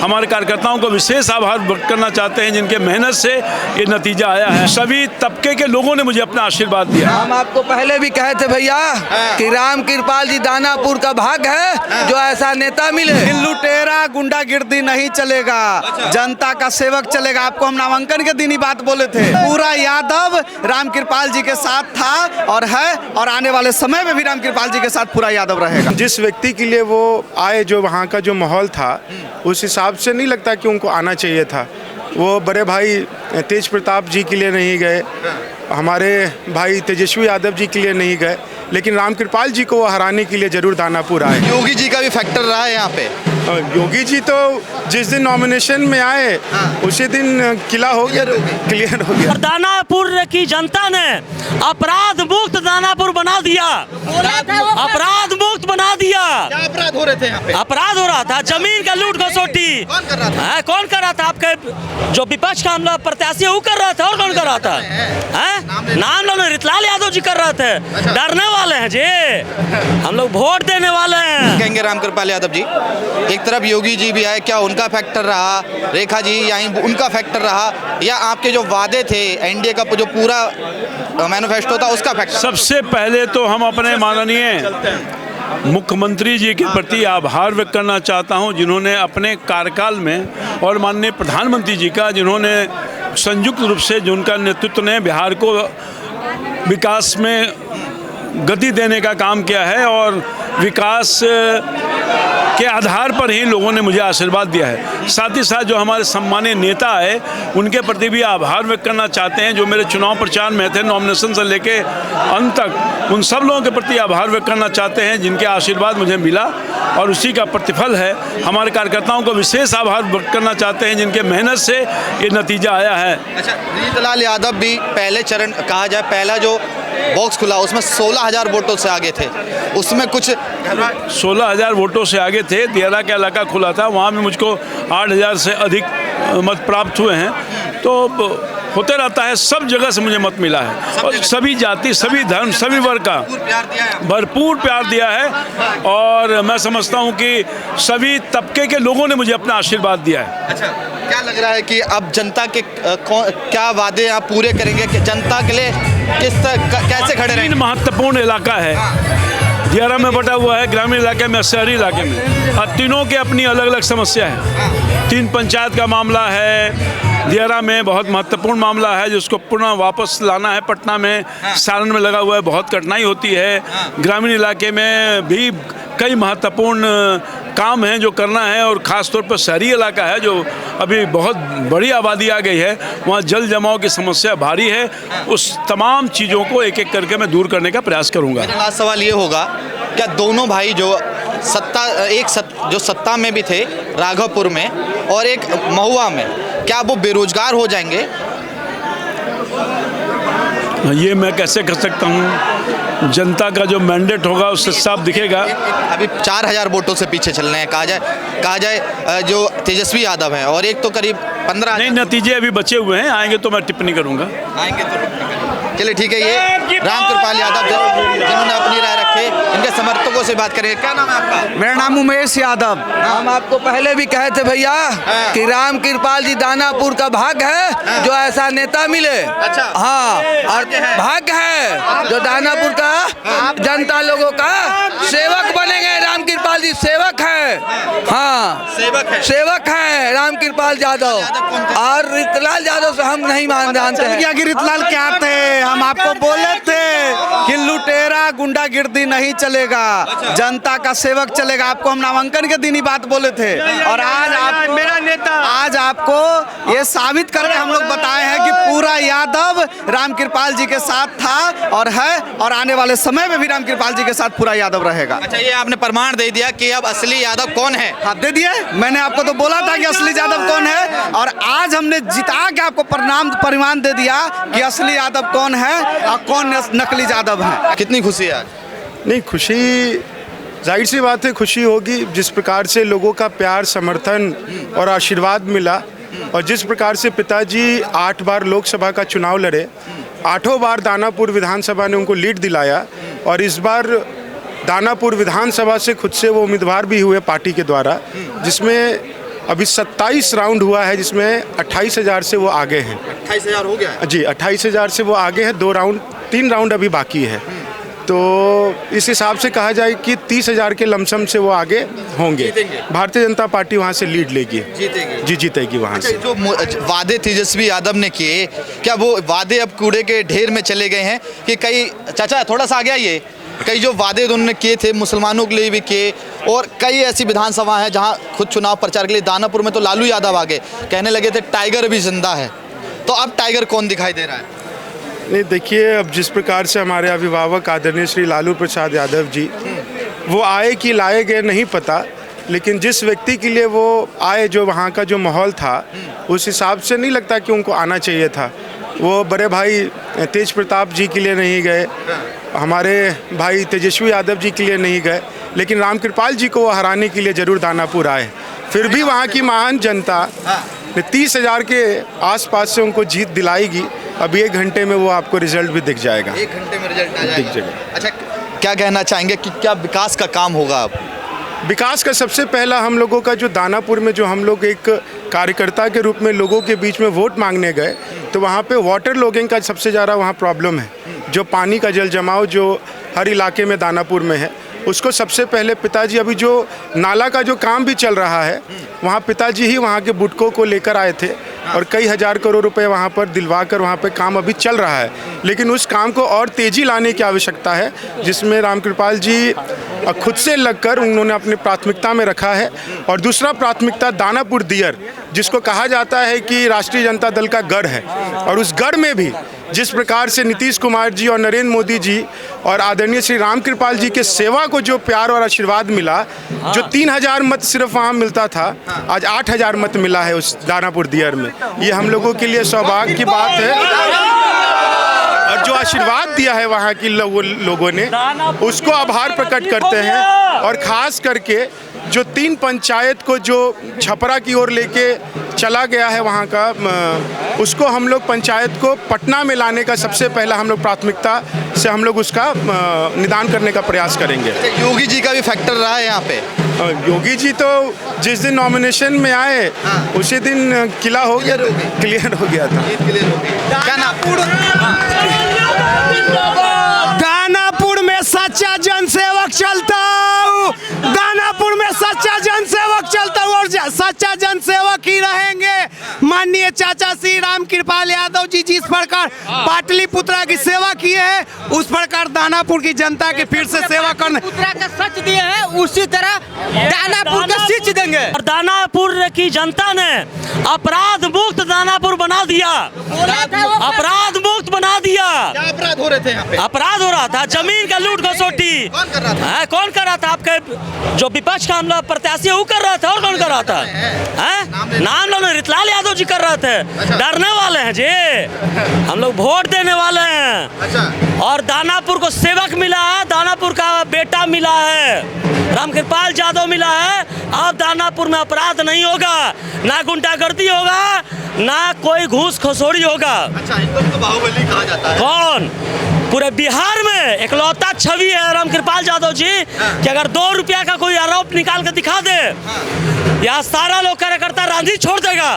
हमारे कार्यकर्ताओं को विशेष आभार व्यक्त करना चाहते हैं जिनके मेहनत से ये नतीजा आया है। सभी तबके के लोगों ने मुझे अपना आशीर्वाद दिया। हम आपको पहले भी कहे थे भैया कि राम कृपाल जी दानापुर का भाग है जो ऐसा नेता मिले। लुटेरा गुंडागिर्दी नहीं चलेगा, जनता का सेवक चलेगा। आपको हम नामांकन के दिन ही बात बोले थे। पूरा यादव राम कृपाल जी के साथ था और है, और आने वाले समय में भी राम कृपाल जी के साथ पूरा यादव रहेगा। जिस व्यक्ति के लिए वो आए, जो वहाँ का जो माहौल था, उस हिसाब से नहीं लगता कि उनको आना चाहिए था। वो बड़े भाई तेज प्रताप जी के लिए नहीं गए, हमारे भाई तेजस्वी यादव जी के लिए नहीं गए, लेकिन राम कृपाल जी को हराने के लिए जरूर दानापुर आए। योगी जी का भी फैक्टर रहा है यहाँ पे। योगी जी तो जिस दिन नॉमिनेशन में आए उसी दिन क्लियर हो गया। और दानापुर की जनता ने अपराध मुक्त दानापुर बना दिया, अपराध मुक्त बना दिया। क्या अपराध हो रहे थे यहाँ पे? अपराध हो रहा था, जमीन का लूट घसोटी। कौन कर रहा था? कौन कर रहा था? आपके जो विपक्ष का हमला प्रत्याशी वो कर रहा था, और कौन कर रहा था? नाम लो, रितलाल यादव जी कर रहे थे। डरने वाले हैं जी, हम लोग वोट देने वाले हैं। कहेंगे राम कृपाल यादव जी, एक तरफ योगी जी भी आए, क्या उनका फैक्टर रहा? रेखा जी यहीं उनका फैक्टर रहा, या आपके जो वादे थे एनडीए का जो पूरा मैनिफेस्टो था उसका फैक्टर? सबसे पहले तो हम अपने माननीय मुख्यमंत्री जी के प्रति आभार व्यक्त करना चाहता हूं, जिन्होंने अपने कार्यकाल में, और माननीय प्रधानमंत्री जी का, जिन्होंने संयुक्त रूप से, जिनका नेतृत्व ने बिहार को विकास में गति देने का काम किया है, और विकास के आधार पर ही लोगों ने मुझे आशीर्वाद दिया है। साथ ही साथ जो हमारे सम्मानीय नेता है उनके प्रति भी आभार व्यक्त करना चाहते हैं, जो मेरे चुनाव प्रचार में थे, नॉमिनेशन से लेके अंत तक, उन सब लोगों के प्रति आभार व्यक्त करना चाहते हैं जिनके आशीर्वाद मुझे मिला, और उसी का प्रतिफल है। हमारे कार्यकर्ताओं को विशेष आभार व्यक्त करना चाहते हैं जिनके मेहनत से ये नतीजा आया है। अच्छा, रीतलाल यादव भी पहले चरण कहा जाए, पहला जो बॉक्स खुला उसमें 16,000 वोटों से आगे थे, उसमें कुछ 16,000 वोटों से आगे थे। दियारा का इलाका खुला था, वहाँ भी मुझको 8,000 से अधिक मत प्राप्त हुए हैं। तो होते रहता है, सब जगह से मुझे मत मिला है, और सभी जाति, सभी धर्म, सभी वर्ग का भरपूर प्यार दिया है, और मैं समझता हूँ कि सभी तबके के लोगों ने मुझे अपना आशीर्वाद दिया है। अच्छा, क्या लग रहा है कि अब जनता के क्या वादे आप पूरे करेंगे कि जनता के लिए कैसे खड़े रहेंगे? महत्वपूर्ण इलाका है, दियारा में बटा हुआ है, ग्रामीण इलाके में, शहरी इलाके में, और तीनों के अपनी अलग अलग समस्या है। 3 पंचायत का मामला है दियारा में, बहुत महत्वपूर्ण मामला है जिसको पुनः वापस लाना है पटना में। सारण में लगा हुआ है, बहुत कठिनाई होती है। ग्रामीण इलाके में भी कई महत्वपूर्ण काम हैं जो करना है, और ख़ास तौर पर शहरी इलाका है जो अभी बहुत बड़ी आबादी आ गई है, वहाँ जल जमाव की समस्या भारी है। उस तमाम चीज़ों को एक एक करके मैं दूर करने का प्रयास करूँगा। मेरा लास्ट सवाल ये होगा, क्या दोनों भाई जो सत्ता में भी थे राघवपुर में और एक महुआ में, क्या वो बेरोजगार हो जाएंगे? ये मैं कैसे कर सकता हूँ? जनता का जो मैंडेट होगा उससे साफ दिखेगा। अभी 4,000 वोटों से पीछे चल रहे हैं, कहा जाए जो तेजस्वी यादव हैं, और एक तो करीब 15। नहीं, नतीजे अभी बचे हुए हैं, आएंगे तो मैं टिप्पणी करूँगा। आएंगे तो टिप्पणी करेंगे। चलिए ठीक है, ये राम कृपाल यादव जिन्होंने अपनी राय रखे, इनके समर्थकों से बात करेंगे। क्या नाम है आपका? मेरा नाम उमेश यादव। हम आपको पहले भी कहे थे भैया कि राम कृपाल जी दानापुर का भाग है जो ऐसा नेता मिले। अच्छा। हाँ, और भाग्य है जो दानापुर का जनता लोगों का सेवक बनेंगे। राम कृपाल जी सेवक है, हाँ सेवक है राम कृपाल यादव, और रीतलाल यादव से हम नहीं जानते हैं कि रीतलाल क्या थे। हम आपको बोले थे कि लुटेरा गुंडागिर्दी नहीं चलेगा, जनता का सेवक चलेगा। आपको हम नामांकन के दिन ही बात बोले थे, और आज मेरा नेता आज आपको ये साबित करके हम लोग बताए हैं कि पूरा यादव राम कृपाल जी के साथ था और है, और आने वाले समय में भी राम कृपाल जी के साथ पूरा यादव रहेगा। अच्छा, ये आपने प्रमाण दे दिया कि अब असली यादव कौन है? हाँ, दे दिए। मैंने आपको तो बोला था कि असली यादव कौन है, और आज हमने जिता के आपको परिमाण दे दिया कि असली यादव कौन है और कौन नकली यादव है। कितनी खुशी है आज? नहीं, खुशी जाहिर सी बात है, खुशी होगी। जिस प्रकार से लोगों का प्यार, समर्थन और आशीर्वाद मिला, और जिस प्रकार से पिताजी 8 बार लोकसभा का चुनाव लड़े, 8 बार दानापुर विधानसभा ने उनको लीड दिलाया, और इस बार दानापुर विधानसभा से खुद से वो उम्मीदवार भी हुए पार्टी के द्वारा, जिसमें अभी 27 राउंड हुआ है जिसमें 28,000 से वो आगे हैं। 28,000 हो गया है। जी 28,000 से वो आगे है। 3 राउंड अभी बाकी है। तो इस हिसाब से कहा जाए कि 30,000 के लमसम से वो आगे होंगे। भारतीय जनता पार्टी वहाँ से लीड लेगी, जीतेगी। जी जीतेगी वहाँ से। जो वादे तेजस्वी यादव ने किए, क्या वो वादे अब कूड़े के ढेर में चले गए हैं कि कई, चाचा थोड़ा सा आ गया, ये कई जो वादे उन्होंने किए थे मुसलमानों के लिए भी किए, और कई ऐसी विधानसभा हैं जहां खुद चुनाव प्रचार के लिए, दानापुर में तो लालू यादव आ गए, कहने लगे थे टाइगर भी जिंदा है। तो अब टाइगर कौन दिखाई दे रहा है? नहीं देखिए, अब जिस प्रकार से हमारे अभिभावक आदरणीय श्री लालू प्रसाद यादव जी वो आए कि लाए गए नहीं पता, लेकिन जिस व्यक्ति के लिए वो आए, जो वहाँ का जो माहौल था उस हिसाब से नहीं लगता कि उनको आना चाहिए था। वो बड़े भाई तेज प्रताप जी के लिए नहीं गए, हमारे भाई तेजस्वी यादव जी के लिए नहीं गए, लेकिन रामकृपाल जी को वो हराने के लिए ज़रूर दानापुर आए। फिर भी वहाँ की महान जनता 30,000 के आसपास से उनको जीत दिलाएगी। अभी 1 घंटे में वो आपको रिजल्ट भी दिख जाएगा। 1 घंटे में रिजल्ट आ दिख जाएगा। जाएगा। अच्छा, क्या कहना चाहेंगे कि क्या विकास का काम होगा अब? विकास का सबसे पहला हम लोगों का जो दानापुर में जो हम लोग एक कार्यकर्ता के रूप में लोगों के बीच में वोट मांगने गए, तो वहाँ पे वाटर लॉगिंग का सबसे ज़्यादा वहाँ प्रॉब्लम है। जो पानी का जल जमाव जो हर इलाके में दानापुर में है, उसको सबसे पहले पिताजी, अभी जो नाला का जो काम भी चल रहा है वहाँ पिताजी ही वहाँ के बुटकों को लेकर आए थे और कई हज़ार करोड़ रुपए वहाँ पर दिलवा कर वहाँ पर काम अभी चल रहा है। लेकिन उस काम को और तेज़ी लाने की आवश्यकता है, जिसमें रामकृपाल जी खुद से लगकर उन्होंने अपनी प्राथमिकता में रखा है। और दूसरा प्राथमिकता दानापुर दियर, जिसको कहा जाता है कि राष्ट्रीय जनता दल का गढ़ है, और उस गढ़ में भी जिस प्रकार से नीतीश कुमार जी और नरेंद्र मोदी जी और आदरणीय श्री रामकृपाल जी के सेवा को जो प्यार और आशीर्वाद मिला, जो 3,000 मत सिर्फ वहाँ मिलता था, आज 8,000 मत मिला है उस दानापुर दियर में। ये हम लोगों के लिए सौभाग्य की बात है। और जो आशीर्वाद दिया है वहाँ की लोगों ने, उसको आभार प्रकट करते हैं। और ख़ास करके जो 3 पंचायत को जो छपरा की ओर लेके चला गया है वहाँ का, उसको हम लोग पंचायत को पटना में लाने का सबसे पहला हम लोग प्राथमिकता से हम लोग उसका निदान करने का प्रयास करेंगे। योगी जी का भी फैक्टर रहा है यहाँ पे। योगी जी तो जिस दिन नॉमिनेशन में आए उसी दिन किला हो गया, क्लियर हो गया था। क्या नाम? दानापुर में सच्चा जनसेवक चलता हूँ, दानापुर में सच्चा जनसेवक चलता हूँ और सच्चा जनसेवक ही रहेंगे। माननीय चाचा श्री रामकृपाल यादव जी जिस प्रकार पाटलिपुत्रा की सेवा किए हैं, उस प्रकार दानापुर की जनता के फिर से सेवा करने पुत्रा का सच दिए हैं, उसी तरह दानापुर का सीच देंगे। और दानापुर की जनता ने अपराध मुक्त दानापुर बना दिया, अपराध मुक्त बना दिया। क्या अपराध हो रहे थे यहाँ पे? अपराध हो रहा था, जमीन का लूट घसोटी। कौन कर रहा था? कौन कर रहा था? आपके जो विपक्ष का हमला प्रत्याशी वो कर रहा था, और कौन कर रहा था? नाम लो, रितलाल यादव जी कर रहे थे। डरने वाले हैं जी, हम लोग वोट देने वाले हैं। अच्छा। और दानापुर को सेवक मिला है, दानापुर का बेटा मिला है, रामकृपाल यादव मिला है। अब दानापुर में अपराध नहीं होगा, ना गुंडागर्दी होगा, ना कोई घूस खसोड़ी होगा। अच्छा, इनको तो बाहुबली कहा जाता है। कौन? पूरे बिहार में इकलौता छवि है रामकृपाल यादव जी कि अगर 2 रुपया का कोई आरोप निकाल कर दिखा दे, यहाँ सारा लोग कार्यकर्ता रांधी छोड़ देगा।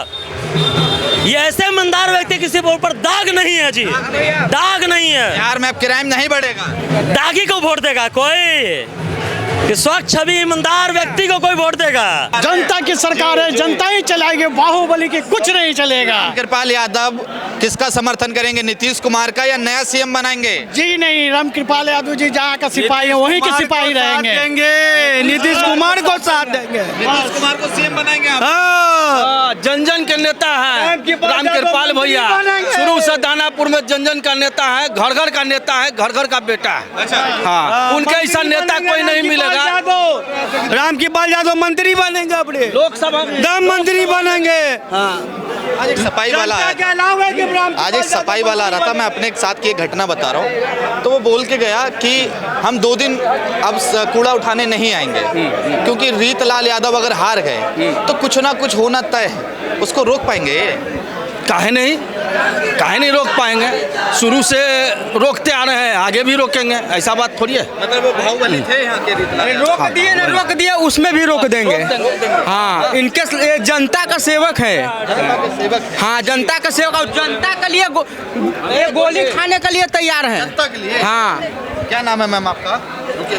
ये ऐसे ईमानदार व्यक्ति किसी के ऊपर दाग नहीं है जी, दाग नहीं है। बिहार में अब क्राइम नहीं बढ़ेगा, दागी को वोट देगा कोई? कि स्वच्छ छवि ईमानदार व्यक्ति को कोई वोट देगा? जनता की सरकार है, जनता ही चलाएगी, बाहुबली के कुछ नहीं चलेगा। रामकृपाल यादव किसका समर्थन करेंगे, नीतीश कुमार का या नया सीएम बनाएंगे? जी नहीं, रामकृपाल यादव जी जहाँ का सिपाही है वहीं के सिपाही रहेंगे। नीतीश कुमार को साथ देंगे। नीतीश कुमार को सीएम बनाएंगे आप? जन जन के नेता है रामकृपाल भैया, शुरू से दानापुर में जन जन का नेता है, घर घर का नेता है, घर घर का बेटा है। अच्छा। हाँ, उनके ऐसा नेता कोई नहीं मिलेगा। रामकृपाल यादव मंत्री बनेंगे, अपने लोकसभा दम मंत्री बनेंगे। आज एक सफाई वाला आज एक सफाई वाला आ रहा था, मैं अपने एक साथ की एक घटना बता रहा हूँ। तो वो बोल के गया कि हम 2 दिन अब कूड़ा उठाने नहीं आएंगे, क्योंकि रीतलाल यादव अगर हार गए तो कुछ ना कुछ होना तय है। उसको रोक पाएंगे? काहे नहीं, काहे नहीं रोक पाएंगे, शुरू से रोकते आ रहे हैं, आगे भी रोकेंगे, ऐसा बात थोड़ी है। मतलब वो बाहुबली थे यहाँ के रीतलाल। रोक दिए ना, रोक दिया, उसमें भी रोक देंगे। हाँ, इनके ये जनता का सेवक है। हाँ, जनता का सेवक और जनता के लिए ये गोली खाने के लिए तैयार है। जनता के लिए। हाँ। क्या नाम है मैम आपका?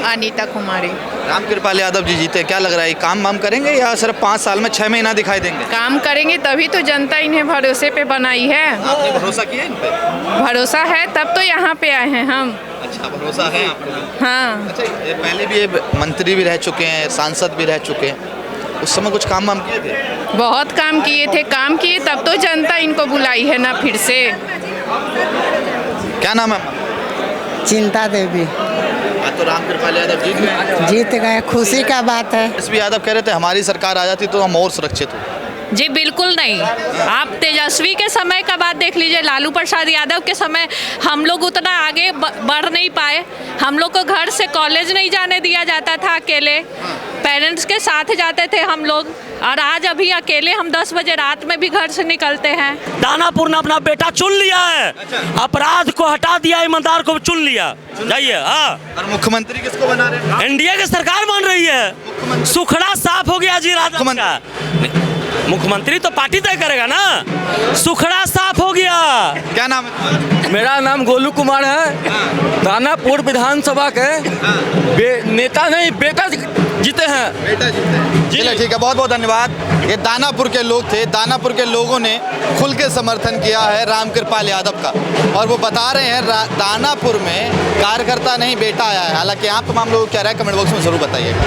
अनीता कुमारी। रामकृपाल यादव जी जीते, क्या लग रहा है काम वाम करेंगे या सिर्फ 5 साल में 6 महीना दिखाई देंगे? काम करेंगे तभी तो जनता इन्हें भरोसे पे बनाई है। आपने भरोसा किया इन पे? भरोसा है तब तो यहाँ पे आए हैं हम। अच्छा, भरोसा है आपको? हाँ। अच्छा, ये पहले भी ये मंत्री भी रह चुके हैं, सांसद भी रह चुके हैं, उस समय कुछ काम वाम किए थे? बहुत काम किए थे, काम किए तब तो जनता इनको बुलाई है ना फिर से। क्या नाम है? चिंता देवी। आज तो रामकृपाल यादव जीत गए। जीत गए, खुशी का बात है। एसपी यादव कह रहे थे हमारी सरकार आ जाती तो हम और सुरक्षित हो। जी बिल्कुल नहीं। आप तेजस्वी के समय का बात देख लीजिए, लालू प्रसाद यादव के समय हम लोग उतना आगे बढ़ नहीं पाए। हम लोग को घर से कॉलेज नहीं जाने दिया जाता था, अकेले पेरेंट्स के साथ जाते थे हम लोग, और आज अभी अकेले हम 10 बजे रात में भी घर से निकलते हैं। दानापुर ने अपना बेटा चुन लिया है, अपराध को हटा दिया, ईमानदार को चुन लिया। जाइए। हाँ, और मुख्यमंत्री किसको बना रहे हैं? एनडीए की सरकार बन रही है, सुखड़ा साफ हो गया जी राजा का। मुख्यमंत्री तो पार्टी तय करेगा ना, सुखड़ा साफ हो गया। क्या नाम है तुम्हारा? मेरा नाम गोलू कुमार है, दानापुर विधानसभा के नेता नहीं, बेटा जीते हैं। बेटा जीते हैं। चलिए ठीक है, बहुत बहुत धन्यवाद। ये दानापुर के लोग थे, दानापुर के लोगों ने खुल के समर्थन किया है रामकृपाल यादव का, और वो बता रहे हैं दानापुर में कार्यकर्ता नहीं बेटा आया है। हालांकि आप तमाम लोगों को क्या राय कमेंट बॉक्स में जरूर बताइएगा।